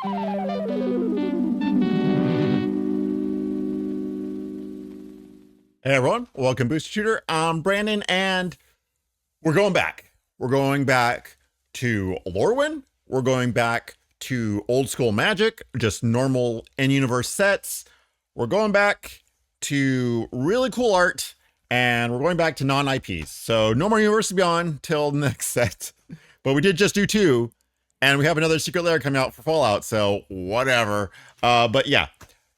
Hey everyone, welcome Booster Tutor. I'm Brandon, and we're going back. We're going back to Lorwyn. We're going back to old school Magic, just normal in-universe sets. We're going back to really cool art, and we're going back to non-IPs. So no more Universe Beyond till the next set. But we did just do 2, and we have another Secret Lair coming out for Fallout, so whatever. But yeah.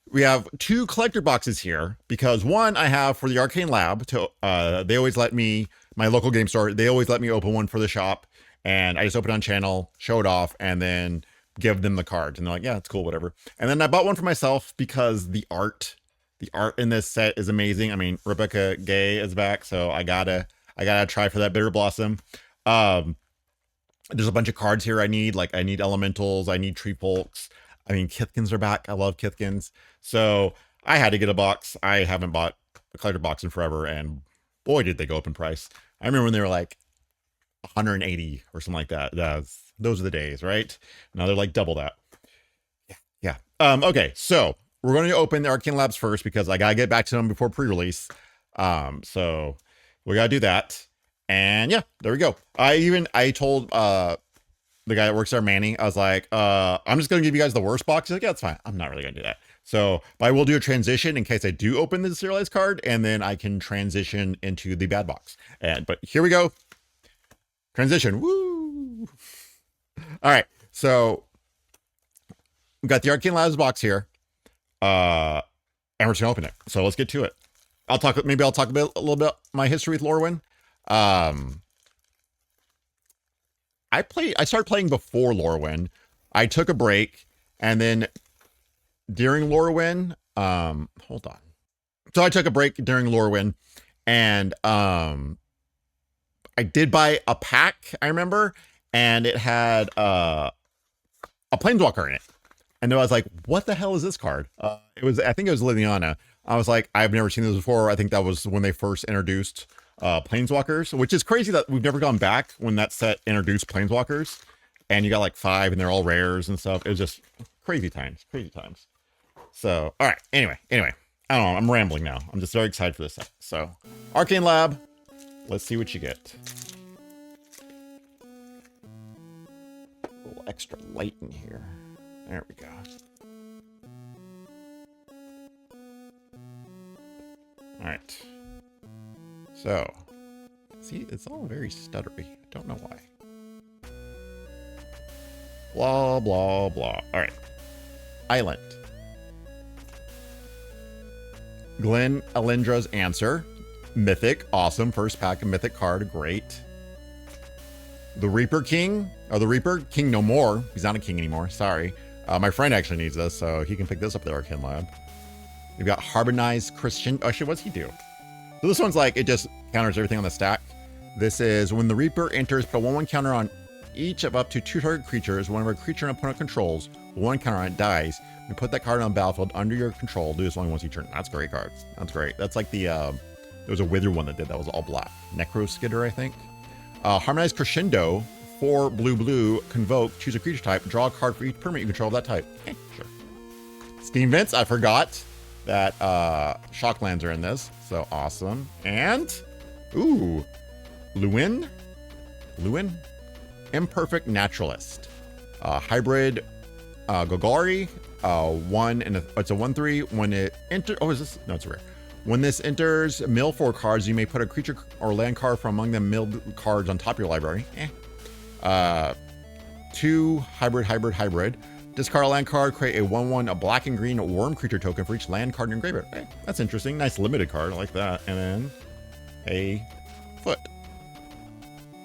We have 2 collector boxes here because one I have for the Arcane Lab. They always let me, my local game store, they always let me open one for the shop, and I just open it on channel, show it off, and then give them the cards. And they're like, yeah, it's cool, whatever. And then I bought one for myself because the art in this set is amazing. I mean, Rebecca Gay is back, so I gotta try for that Bitter Blossom. There's a bunch of cards here I need. Like I need Elementals, I need Tree Folks. I mean, Kithkins are back. I love Kithkins. So I had to get a box. I haven't bought a collector box in forever, and boy, did they go up in price. I remember when they were like 180 or something like that. Those are the days, right? Now they're like double that. Yeah. Okay, so we're going to open the Arcane Labs first because I got to get back to them before pre-release. So we got to do that. And yeah, there we go. I told the guy that works there, Manny, I was like, I'm just going to give you guys the worst box. He's like, yeah, that's fine. I'm not really going to do that. So, but I will do a transition in case I do open the serialized card, and then I can transition into the bad box. But here we go. Transition. Woo! All right. So we've got the Arcane Labs box here. And we're just going to open it. So let's get to it. Maybe I'll talk a little bit my history with Lorwyn. I started playing before Lorwyn. I took a break, and then during Lorwyn, hold on. So I took a break during Lorwyn, and I did buy a pack, I remember, and it had a Planeswalker in it. And I was like, what the hell is this card? I think it was Liliana. I was like, I've never seen this before. I think that was when they first introduced Planeswalkers, which is crazy that we've never gone back when that set introduced Planeswalkers, and you got like 5 and they're all rares and stuff. It was just crazy times. So all right, anyway, I don't know, I'm rambling now. I'm just very excited for this set. So Arcane Lab, let's see what you get. A little extra light in here. There we go. All right. So, see, it's all very stuttery. I don't know why. Blah, blah, blah. All right. Island. Glenn Alindra's Answer. Mythic. Awesome. First pack of Mythic card. Great. The Reaper King. Oh, the Reaper King no more. He's not a king anymore. Sorry. My friend actually needs this, so he can pick this up at the Arcane Lab. We've got Harmonized Christian. Oh, shit, what's he do? So this one's like, it just counters everything on the stack. This is when the Reaper enters, put a 1/1 counter on each of up to 2 target creatures. Whenever a creature an opponent controls, 1 counter on it dies. You put that card on the battlefield under your control. Do this only once each turn. That's a great card. That's great. That's like the, there was a Wither one that did that was all black. Necro Skidder, I think. Harmonized Crescendo, 4 blue, convoke, choose a creature type, draw a card for each permanent you control of that type. Okay, sure. Scheme Vents, I forgot that Shocklands are in this, so awesome. And ooh, Lorwyn Imperfect Naturalist, hybrid Golgari, it's a 1/3. When it enters, oh, is this? No, it's rare. When this enters, mill 4 cards. You may put a creature or land card from among the milled cards on top of your library. 2 hybrid. Discard a land card, create a 1/1, a black and green worm creature token for each land card in your graveyard. Okay, that's interesting. Nice limited card. I like that. And then a foot.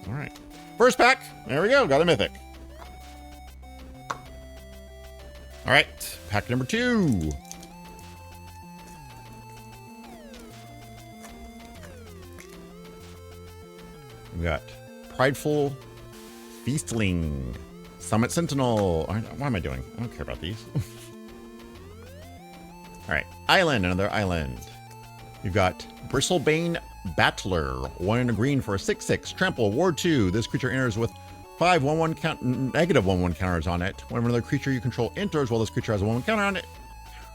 All right. First pack. There we go. Got a mythic. All right. Pack number 2. We got Prideful Feastling. Summit Sentinel. What am I doing? I don't care about these. All right. Island. Another island. You've got Bristlebane Battler. 1 and a green for a 6/6. Trample. Ward 2. This creature enters with 5 1/1 count, negative 1/1 counters on it. Whenever another creature you control enters while this creature has a 1/1 counter on it,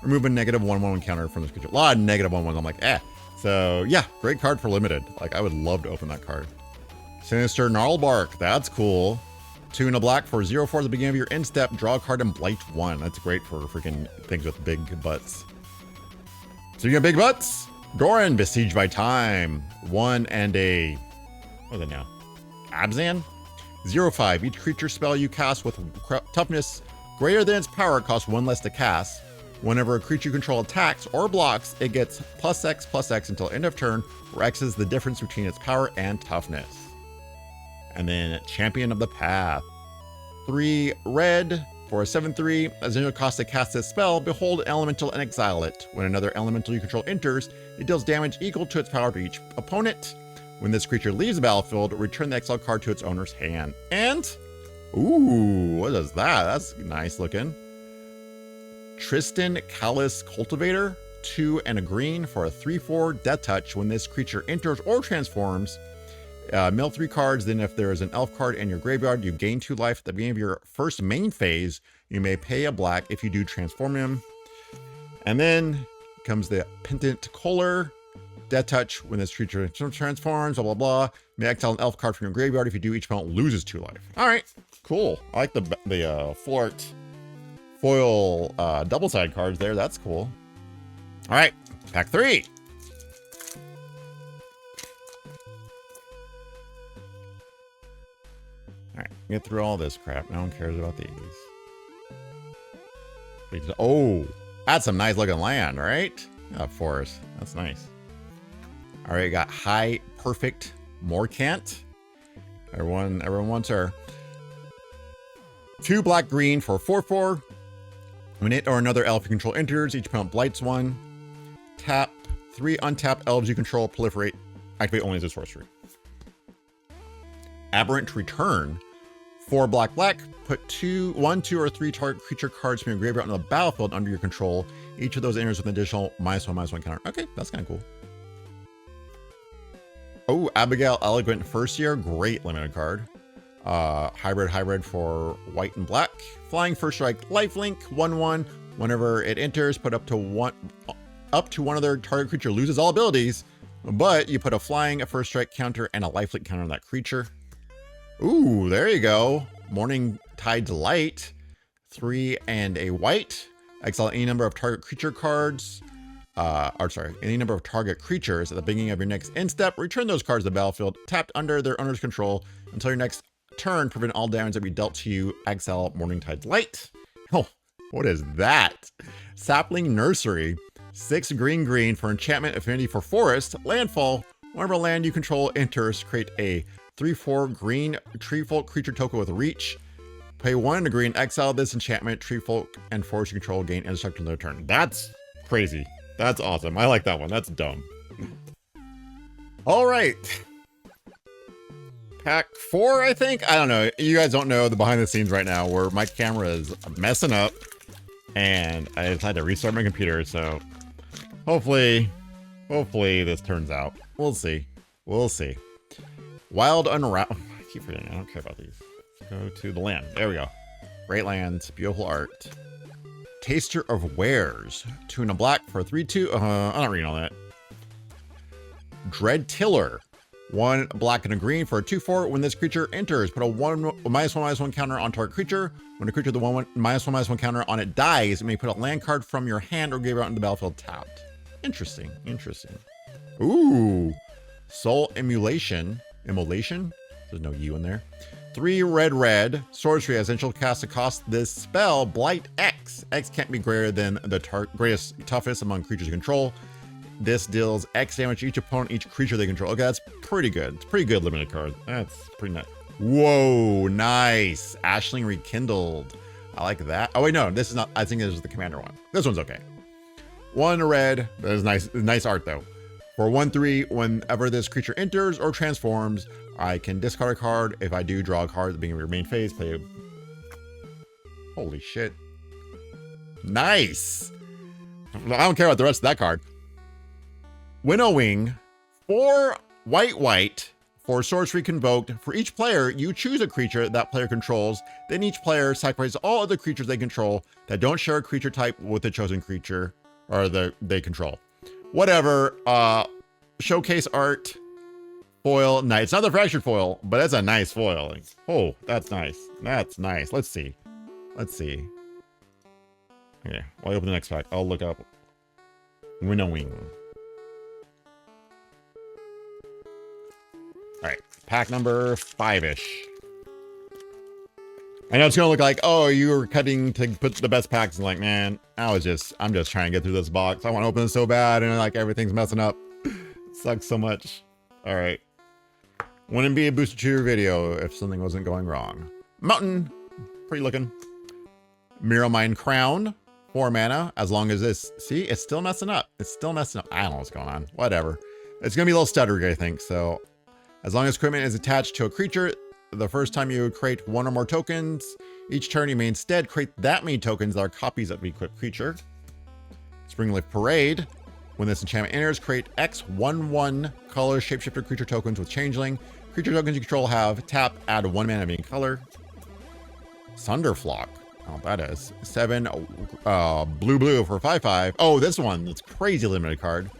remove a negative 1/1 counter from this creature. A lot of negative 1/1s. I'm like, eh. So yeah, great card for limited. Like, I would love to open that card. Sinister Gnarlbark, that's cool. 2 and a black for 0/4 at the beginning of your end step. Draw a card and blight 1. That's great for freaking things with big butts. So you got big butts. Doran, Besieged by Time. 1 and a, what is it now? Abzan? 0/5. Each creature spell you cast with toughness greater than its power costs 1 less to cast. Whenever a creature you control attacks or blocks, it gets +X/+X until end of turn, where X is the difference between its power and toughness. And then Champion of the Path. 3 red for a 7/3. As initial cost to cast this spell, behold an elemental and exile it. When another elemental you control enters, it deals damage equal to its power to each opponent. When this creature leaves the battlefield, return the exile card to its owner's hand. And, ooh, what is that? That's nice looking. Tristan Callous Cultivator. 2 and a green for a 3/4 death touch. When this creature enters or transforms, mill 3 cards. Then if there is an elf card in your graveyard, you gain 2 life. At the beginning of your first main phase, you may pay a black if you do transform him. And then comes the Pendant Kohler. Death touch. When this creature transforms, blah, blah, blah. May exile an elf card from your graveyard. If you do, each opponent loses 2 life. All right, cool. I like the foil double-sided cards there. That's cool. All right, pack 3. All right, get through all this crap. No one cares about these. Oh, that's some nice looking land, right? Forest. That's nice. All right, got High Perfect Morcant. Everyone wants her. 2 black green for 4/4. When it or another elf you control enters, each opponent blights 1. Tap 3 untapped elves you control proliferate. Activate only as a sorcery. Aberrant Return. 4 black. Put 1, 2, or 3 target creature cards from your graveyard on the battlefield under your control. Each of those enters with an additional -1/-1 counter. Okay, that's kind of cool. Oh, Abigail Eloquent First Year. Great limited card. Hybrid for white and black. Flying First Strike Lifelink. 1/1. Whenever it enters, put up to one of their target creature loses all abilities, but you put a flying, a first strike counter, and a lifelink counter on that creature. Ooh, there you go. Morning Tide's Light. 3 and a white. Exile any number of target creature cards. Any number of target creatures at the beginning of your next end step. Return those cards to the battlefield, tapped under their owner's control until your next turn. Prevent all damage that be dealt to you. Exile Morning Tide's Light. Oh, what is that? Sapling Nursery. 6 green for enchantment affinity for forest. Landfall. Whenever land you control enters, create a 3/4 green tree folk creature token with reach. Pay 1 and a green, exile this enchantment, tree folk, and forest you control gain indestructible on their turn. That's crazy. That's awesome. I like that one. That's dumb. All right. Pack 4, I think. I don't know. You guys don't know the behind the scenes right now where my camera is messing up and I just had to restart my computer. So hopefully this turns out. We'll see. Wild Unravel. I keep forgetting. I don't care about these. Go to the land. There we go. Great lands. Beautiful art. Taster of Wares. 2 and a black for 3/2. I'm not reading all that. Dread Tiller. 1 black and a green for a 2/4. When this creature enters, put a -1/-1 counter on target creature. When a creature with a -1/-1 counter on it dies, you may put a land card from your hand or graveyard into the battlefield tapped. Interesting. Ooh. Soul Immolation. There's no U in there. 3 red. Sorcery. As initial cast to cost this spell, Blight X. X can't be greater than the greatest toughness among creatures you control. This deals X damage to each opponent, each creature they control. Okay, that's pretty good. It's a pretty good limited card. That's pretty nice. Whoa, nice. Ashling Rekindled. I like that. Oh wait, no, this is not. I think this is the commander one. This one's okay. 1 red. That is nice. Nice art though. For 1/3, whenever this creature enters or transforms, I can discard a card. If I do, draw a card at the beginning of your main phase. Play a... Holy shit. Nice. I don't care about the rest of that card. Winnowing. 4 white For sorcery convoked, for each player, you choose a creature that player controls. Then each player sacrifices all other creatures they control that don't share a creature type with the chosen creature or they control. Whatever. Showcase art. Foil. Nice. It's not the fractured foil, but it's a nice foil. Oh, that's nice. That's nice. Let's see. Let's see. Okay, while I open the next pack, I'll look up Winnowing. All right, pack number 5-ish. I know it's gonna look like, oh, you were cutting to put the best packs. And like, man, I'm just trying to get through this box. I want to open it so bad, and like everything's messing up. It sucks so much. All right, wouldn't be a Booster Tutor video if something wasn't going wrong. Mountain, pretty looking. Mirror Mine Crown, 4 mana. As long as this, see, it's still messing up. It's still messing up. I don't know what's going on. Whatever. It's gonna be a little stuttery, I think. So, as long as equipment is attached to a creature, the first time you create 1 or more tokens, each turn you may instead create that many tokens that are copies of the equipped creature. Springleaf Parade. When this enchantment enters, create X 1/1 color shapeshifter creature tokens with Changeling. Creature tokens you control have tap, add 1 mana of any color. Sunderflock. Oh, that is 7 blue for 5/5. Oh, this one, it's crazy limited card.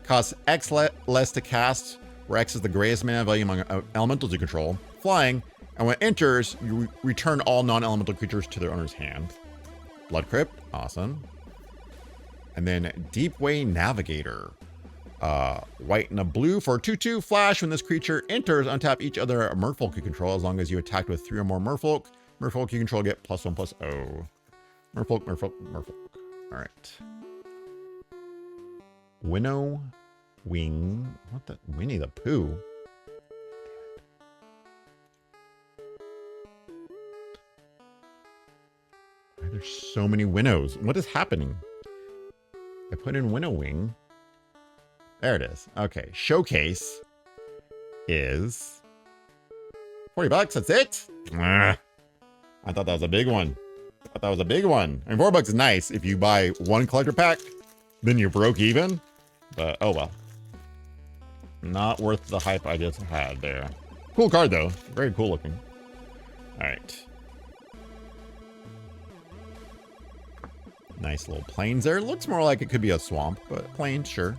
Costs X less to cast, where X is the greatest mana value among elementals you control. Flying, and when it enters, you return all non-elemental creatures to their owner's hand. Blood Crypt, awesome. And then Deepway Navigator. White and a blue for 2/2 flash. When this creature enters, untap each other merfolk you control. As long as you attack with 3 or more merfolk. Merfolk you control get +1/+0. Merfolk, merfolk, merfolk. All right. Winnow Wing. What the? Winnie the Pooh. Why there's so many Winnows? What is happening? I put in Winnowing. There it is. Okay. Showcase is $40. That's it. I thought that was a big one. I thought that was a big one. I mean, $4 is nice if you buy 1 collector pack, then you broke even. But oh well. Not worth the hype I just had there. Cool card though. Very cool looking. All right. Nice little plains there. Looks more like it could be a swamp, but plain, sure.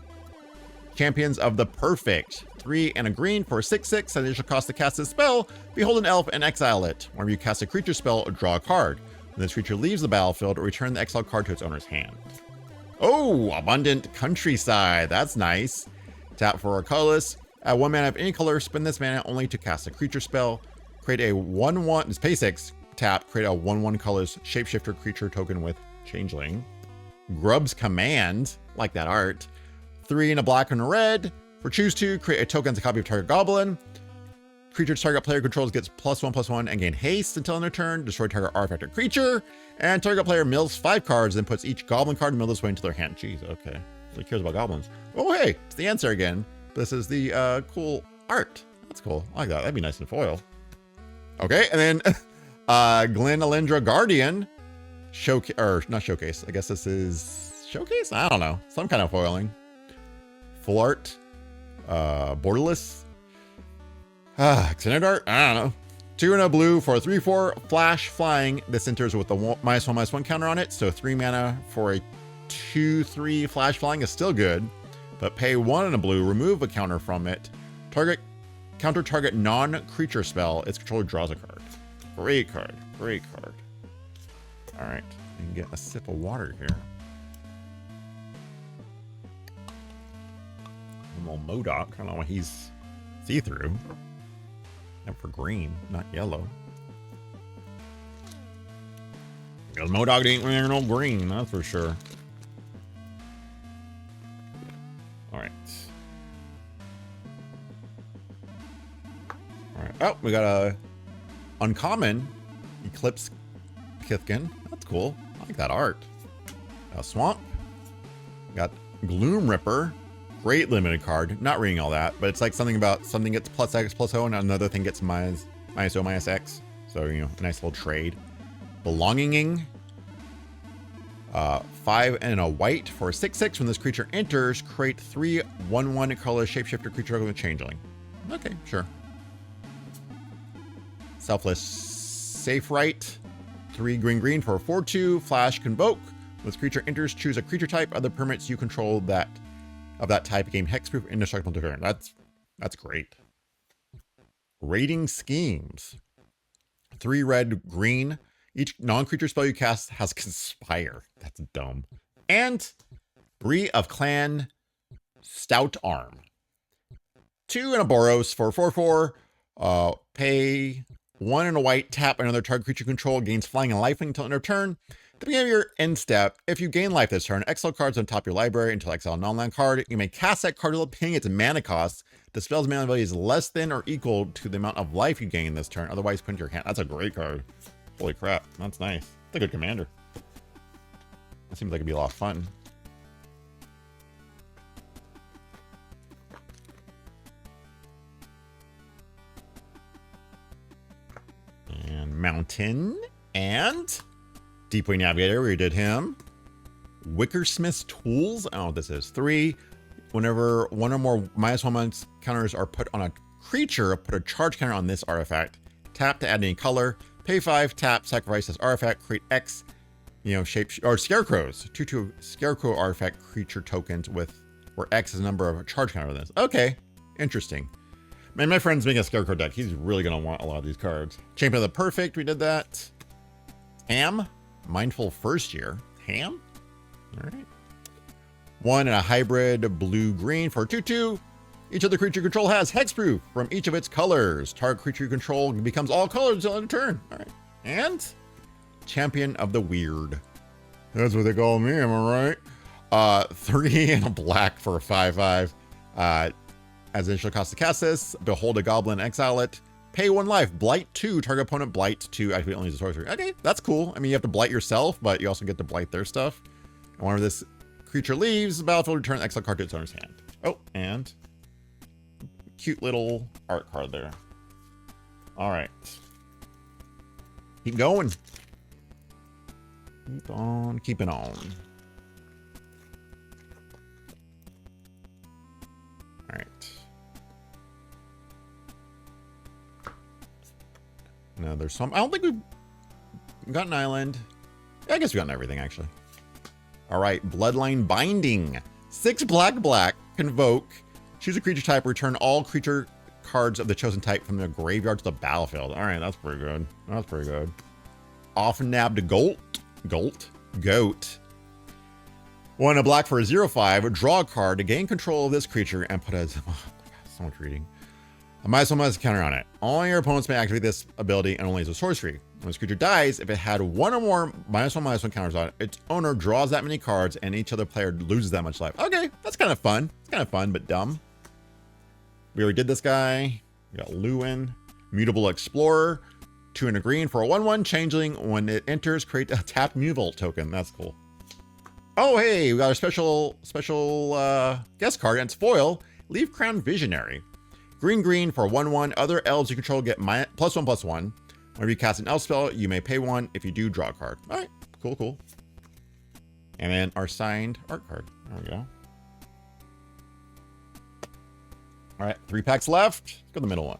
Champions of the Perfect. 3 and a green for 6/6. At initial cost to cast this spell, behold an elf and exile it. Whenever you cast a creature spell, draw a card. When this creature leaves the battlefield, return the exiled card to its owner's hand. Oh, Abundant Countryside. That's nice. Tap for a colorless. Add 1 mana of any color. Spend this mana only to cast a creature spell. Create a 1/1. It's pay 6. Tap. Create a 1/1 colorless shapeshifter creature token with Changeling. Grub's Command. Like that art. 3 and a black and a red. For choose 2, create a token as a copy of target goblin. Creature's target player controls gets +1/+1 and gain haste until end of turn. Destroy target artifact or creature. And target player mills 5 cards, then puts each goblin card milled this way into their hand. Jeez, okay. So he cares about goblins. Oh, hey, it's the answer again. This is the cool art. That's cool. I like that. That'd be nice in foil. Okay, and then Glen Alindra Guardian. Showcase, or not showcase. I guess this is showcase? I don't know. Some kind of foiling. Full art. Borderless. Extended art? I don't know. 2 and a blue for 3/4 flash flying. This enters with a -1/-1 counter on it. So 3 mana for a 2/3 flash flying is still good. But pay 1 and a blue, remove a counter from it. Counter target non-creature spell. Its controller draws a card. Great card. Great card. All right. I can get a sip of water here. Little Modoc. I don't know why he's see-through. And for green, not yellow. Because Modoc ain't wearing no green, that's for sure. Alright. Alright. Oh, we got a uncommon Eclipsed Kithkin. That's cool. I like that art. Got a swamp. Got Gloom Ripper. Great limited card. Not reading all that, but it's like something about something gets +X/+O and another thing gets -O/-X. So, you know, a nice little trade. Belonging. 5 and a white for 6/6. When this creature enters, create 3 1/1 color shapeshifter creature with Changeling. Okay, sure. Selfless Safe Right. 3 green for a 4/2. Flash Convoke. When this creature enters, choose a creature type. Other permanents you control that of that type gain hexproof, indestructible to turn. That's great. Raiding Schemes. 3 red. Each non-creature spell you cast has Conspire. That's dumb. And Bree of Clan Stout Arm. 2 and a Boros for 4/4. Pay 1 and a white, tap another target creature control, gains flying and lifelink until end of turn. At the beginning of your end step, if you gain life this turn, exile cards on top of your library until exile a non-land card. You may cast that card without paying its mana cost. The spell's mana value is less than or equal to the amount of life you gain this turn. Otherwise, put into your hand. That's a great card. Holy crap, that's nice. That's a good commander. That seems like it'd be a lot of fun. And Mountain and Deepway Navigator, we did him. Wickersmith's Tools. Oh, this is 3. Whenever one or more -1 counters are put on a creature, put a charge counter on this artifact. Tap to add any color. Pay 5, tap, sacrifice this artifact, create X, shape, or scarecrows. 2/2 scarecrow artifact creature tokens with where X is the number of a charge counter on this. Okay, interesting. Man, my friend's making a scarecrow deck. He's really gonna want a lot of these cards. Champion of the Perfect, we did that. Ham, Mindful First Year. Ham? All right. 1 and a hybrid blue-green for 2/2. Each other creature you control has hexproof from each of its colors. Target creature you control becomes all colors until end of turn. All right. And Champion of the Weird. That's what they call me, am I right? 3 and a black for a 5/5. As initial cost to cast this, behold a goblin, exile it. Pay 1 life, blight 2, target opponent blight 2, activate only as a sorcery. Okay, that's cool. I mean, you have to blight yourself, but you also get to blight their stuff. And whenever this creature leaves the battlefield, return exile card to its owner's hand. Oh, and cute little art card there. All right. Keep going. Keep on keeping on. All right. No, there's some. I don't think we've got an island. Yeah, I guess we've gotten everything, actually. All right. Bloodline Binding. 6 black. Convoke. Choose a creature type. Return all creature cards of the chosen type from the graveyard to the battlefield. All right. That's pretty good. That's pretty good. Off-nabbed Goat. 1 and a black for a 0/5. Draw a card to gain control of this creature and put a... Oh, so much reading. A -1 counter on it. Only your opponents may activate this ability and only as a sorcery. When this creature dies, if it had 1 or more -1 counters on it, its owner draws that many cards and each other player loses that much life. Okay, that's kind of fun. It's kind of fun, but dumb. We already did this guy. We got Lorwyn. Mutable Explorer. 2 and a green for a 1/1 changeling. When it enters, create a tapped Mutable token. That's cool. Oh, hey, we got a special guest card, and it's foil. Leaf Crown Visionary. Green for 1/1. Other elves you control get +1/+1. Whenever you cast an elf spell, you may pay 1. If you do, draw a card. All right, cool. And then our signed art card. There we go. All right, 3 packs left. Let's go to the middle one.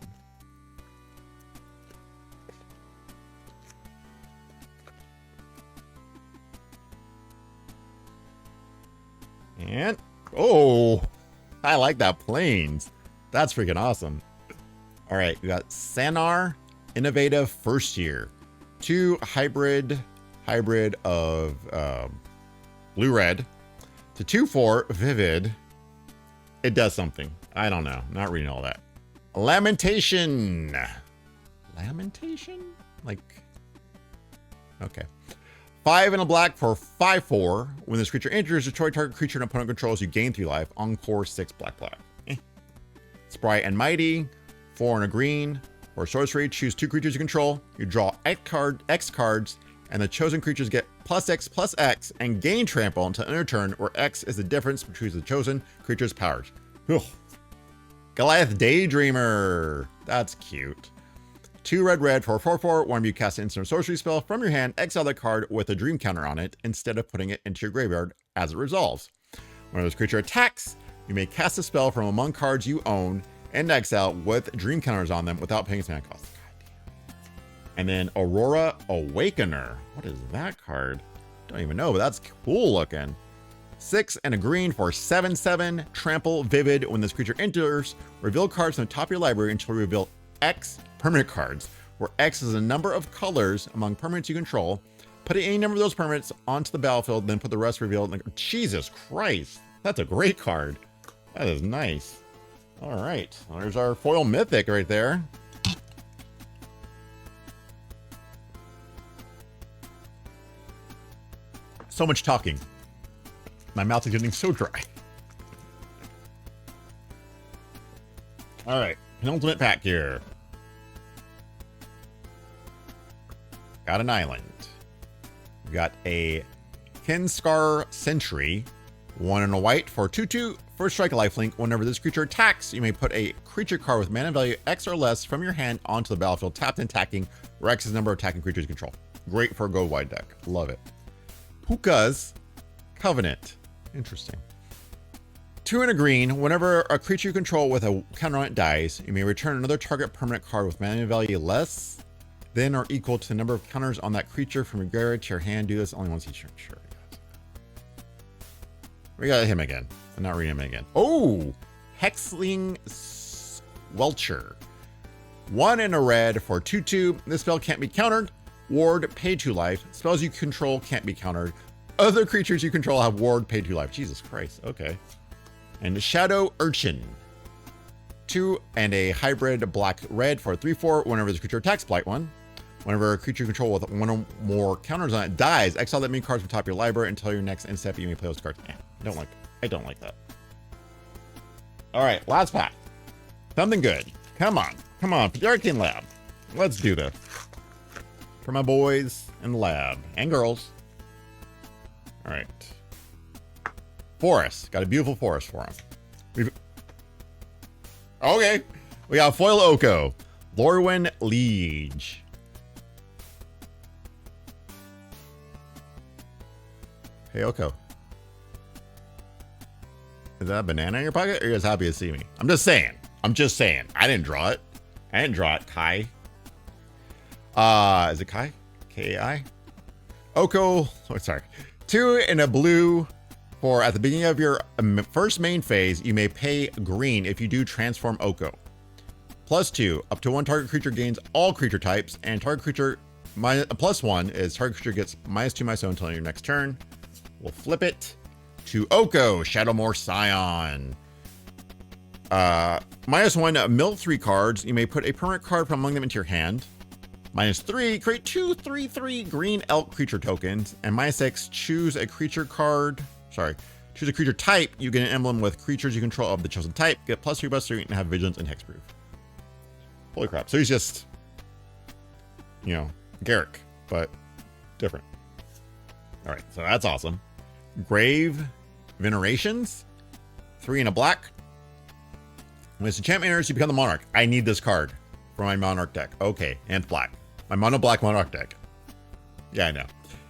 And, oh, I like that Plains. That's freaking awesome. All right, we got Sanar, Innovative First Year. 2 hybrid of blue-red. To 2/4 Vivid. It does something. I don't know. Not reading all that. Lamentation. Like, okay. 5 and a black for 5/4. When this creature enters, destroy target creature and opponent controls, you gain 3 life. Encore 6 black. Spry and Mighty. 4 and a green. For sorcery, choose 2 creatures you control. You draw X cards, and the chosen creatures get +X and gain trample until end of turn, where X is the difference between the chosen creature's powers. Ugh. Goliath Daydreamer. That's cute. 2 red for 4/4. Whenever you cast an instant sorcery spell from your hand, exile that card with a dream counter on it instead of putting it into your graveyard as it resolves. When this creature attacks, you may cast a spell from among cards you own and exile with dream counters on them without paying its mana cost. And then Aurora Awakener. What is that card? Don't even know, but that's cool looking. 6 and a green for 7/7. Trample Vivid. When this creature enters, reveal cards from the top of your library until you reveal X permanent cards, where X is a number of colors among permanents you control. Put any number of those permanents onto the battlefield, then put the rest revealed. Jesus Christ. That's a great card. That is nice. All right. Well, there's our foil mythic right there. So much talking. My mouth is getting so dry. All right. Penultimate pack here. Got an island. We got a Kinscar Sentry. 1 and a white for 2/2. First strike lifelink. Whenever this creature attacks, you may put a creature card with mana value X or less from your hand onto the battlefield, tapped and attacking, where X is the number of attacking creatures you control. Great for a go wide deck. Love it. Puka's Covenant. Interesting. 2 and a green. Whenever a creature you control with a counter on it dies, you may return another target permanent card with mana value less than or equal to the number of counters on that creature from your graveyard to your hand. Do this only once each turn. Sure. We got him again. I'm not reading him again. Oh, Hexling Welcher. 1 and a red for 2/2. This spell can't be countered. Ward, pay 2 life. Spells you control can't be countered. Other creatures you control have ward, pay 2 life. Jesus Christ. Okay. And the Shadow Urchin. 2 and a hybrid black-red for 3/4. Whenever this creature attacks, blight 1. Whenever a creature you control with 1 or more counters on it dies, exile that many cards from the top of your library until your next end step. You may play those cards. I don't like that. All right, last pack. Something good. Come on. Come on. For the Arcane Lab. Let's do this. For my boys in the lab. And girls. All right. Forest. Got a beautiful forest for them. Okay. We got Foil Oko. Lorwyn Liege. Hey, Oko. Is that a banana in your pocket? Or are you just happy to see me? I'm just saying. I didn't draw it. Kai. Is it Kai? K-A-I? Oko. Oh, sorry. 2 and a blue for at the beginning of your first main phase, you may pay green if you do transform Oko. +2. Up to 1 target creature gains all creature types, and target creature +1 is target creature gets -2/-0 until your next turn. We'll flip it to Oko, Shadowmoor Scion. -1, mill 3 cards. You may put a permanent card from among them into your hand. -3, create 2 3/3 green elk creature tokens. And -6, choose a creature card. Sorry, choose a creature type. You get an emblem with creatures you control of the chosen type. Get +3/+3 and have vigilance and hexproof. Holy crap. So he's just, Garrick, but different. All right, so that's awesome. Grave Venerations. 3 and a black. When this enchantment enters, you become the monarch. I need this card for my monarch deck. Okay, and black. My mono black monarch deck. Yeah, I know.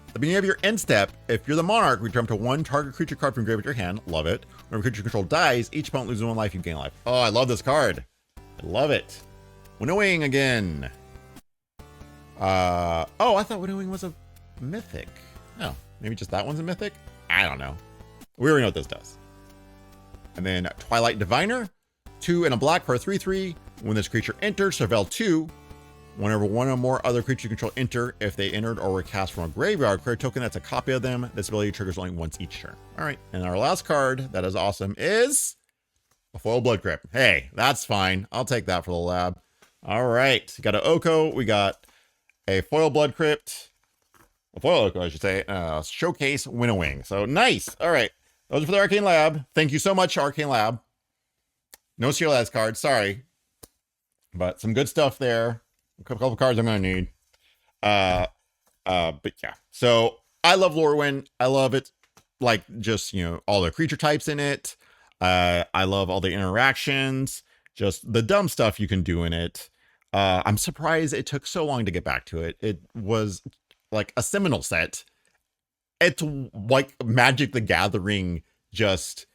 At the beginning of your end step, if you're the monarch, return to 1 target creature card from graveyard to your hand. Love it. Whenever creature control dies, each opponent loses 1 life, you gain life. Oh, I love this card. I love it. Winnowing again. I thought Winnowing was a mythic. No, maybe just that one's a mythic? I don't know. We already know what this does. And then Twilight Diviner. 2 and a black for a 3/3. When this creature enters, surveil 2. Whenever 1 or more other creatures you control enter, if they entered or were cast from a graveyard, create a token that's a copy of them. This ability triggers only once each turn. All right, and our last card that is awesome is a Foil Blood Crypt. Hey, that's fine. I'll take that for the lab. All right, got an Oko. We got a Foil Blood Crypt. A Foil Oko, I should say. Showcase Winnowing. So nice. All right, those are for the Arcane Lab. Thank you so much, Arcane Lab. No Serial Ads card, sorry. But some good stuff there. A couple of cards I'm gonna need. But yeah. So I love Lorwyn. I love it. Like just, all the creature types in it. I love all the interactions. Just the dumb stuff you can do in it. I'm surprised it took so long to get back to it. It was like a seminal set. It's like Magic the Gathering just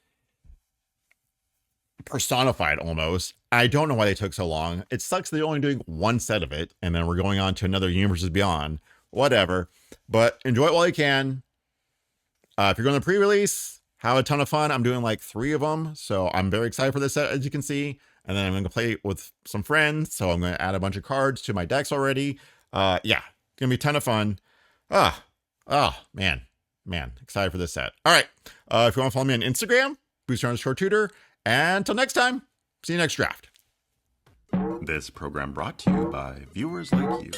personified almost. I don't know why they took so long. It sucks they're only doing one set of it, and then we're going on to another Universes Beyond. Whatever. But enjoy it while you can. If you're going to pre-release, have a ton of fun. I'm doing like 3 of them, so I'm very excited for this set, as you can see. And then I'm going to play with some friends, so I'm going to add a bunch of cards to my decks already. Yeah, it's going to be a ton of fun. Man, excited for this set. All right, if you want to follow me on Instagram, booster_tutor. And until next time, see you next draft. This program brought to you by viewers like you.